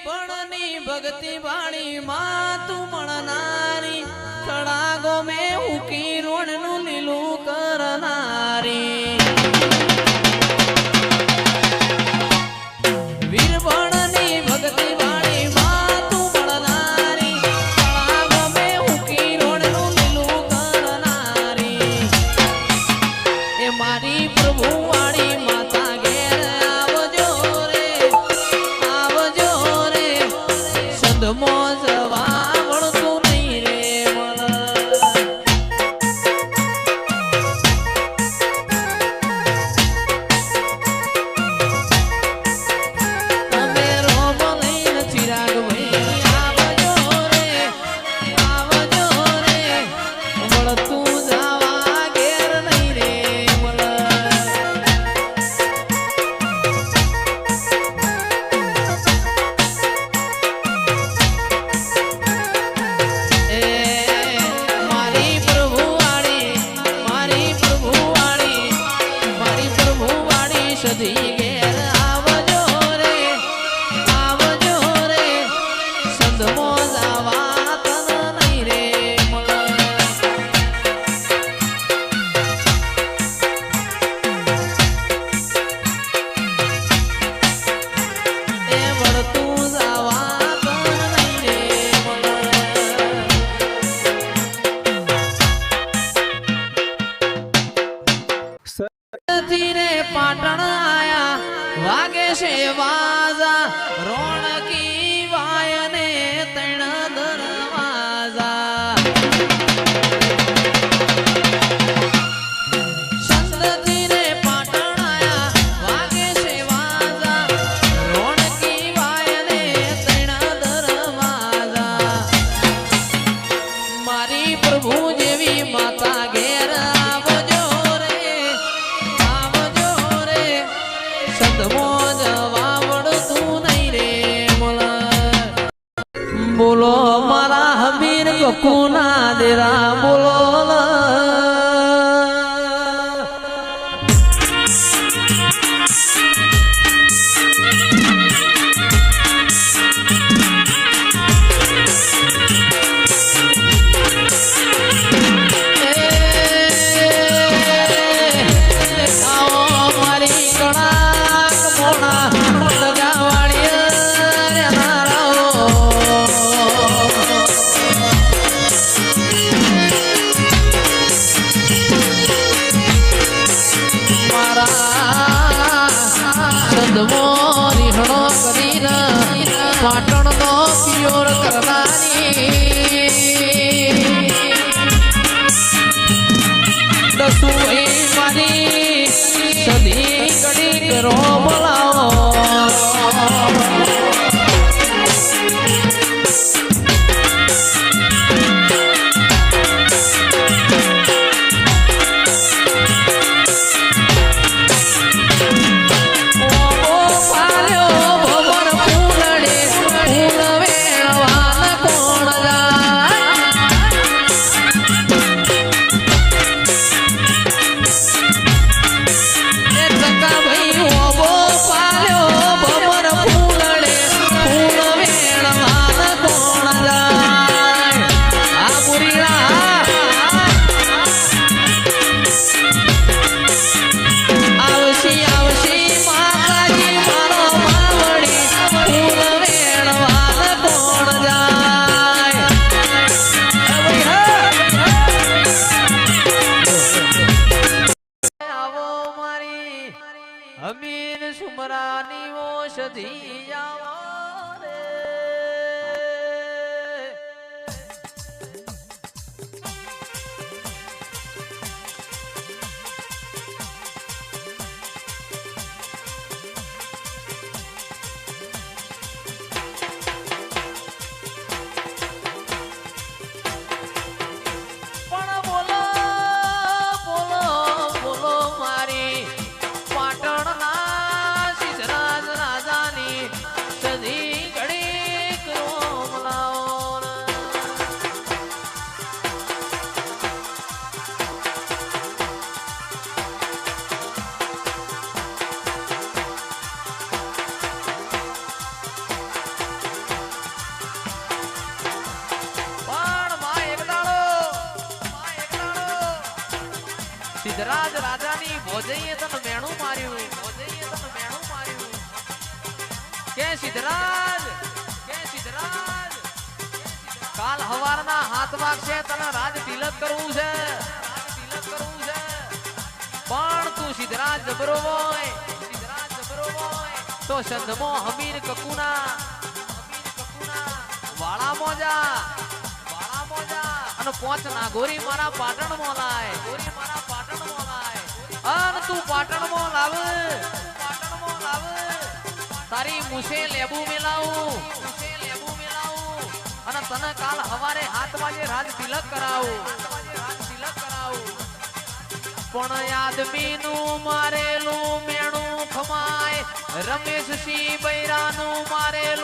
વીરપણની ભક્તિ વાળી માં તું મળનારી તળાગો મેં ઉકી રોણનું લીલું કરનારી વીરપણની ભક્તિ વાળી માં તું મળનારી તળાગો મેં ઉકી રોણનું લીલું કરનારી એ મારી પ્રભુ વાળી માતા ઘેર આવજો રે સંધમો જવા વળતું નહીં રે તમે રોમ લઈને ચિરાગ ભાઈ આવજો રે વળતું જવા ઘેર નહીં રે સધી ઘેર આવજો રે સંધમો જવા તન નહીં રે એ વળતું જવા તન નહીં રે પાટણ આયા વાગે છે વાજા રોણકી વાયને તણ દરવાજા સંતથી રે પાટણ આયા વાગે છે વાજા રોણકી વાયને તણ દરવાજા મારી પ્રભુ જેવી માતા ઘેર બોલો મારા હબીર કુના દેરા બોલો મારી કણાક મોણા પાટણ નો પિયોર કરનારી દસુઈ મારી સધી કડી કરો બોલાવો અમીર સુમરાની ઓષધી આવો રે પણ બોલો બોલો બોલો મારી પાટણના સિદ્ધરાજ રાજાની સિદ્ધરાજ રાજાની ભોજઈએ તને મેણું માર્યું, ભોજઈએ તને મેણું માર્યું. કે સિદ્ધરાજ, કે સિદ્ધરાજ, કાલ હવારના હાથ વાગશે તને રાજ તિલક કરવું છે, રાજ તિલક કરવું છે. પણ તું સિદ્ધરાજ જબરો હોય, સિદ્ધરાજ જબરો હોય તો સંધમો હમીર કકુના, હમીર કકુના વાળા મોજા, વાળા મોજા અને પોચ નાગોરી મારા પાટણ માં લાય, ગોરી મારા પાટણ માં લાય. અન તું પાટણ માં લાવ, પાટણ માં લાવ. તારી મુસે લેબુ મેલાવું, મુસે લેબુ મેલાવું અને તને કાલ હવારે 7 વાગે રાજ તિલક કરાવું, 7 વાગે રાજ તિલક કરાવું. પણ આદમીનું મારેલું મેણું ખમાય, રમેશસિંહ બૈરાનું મારેલું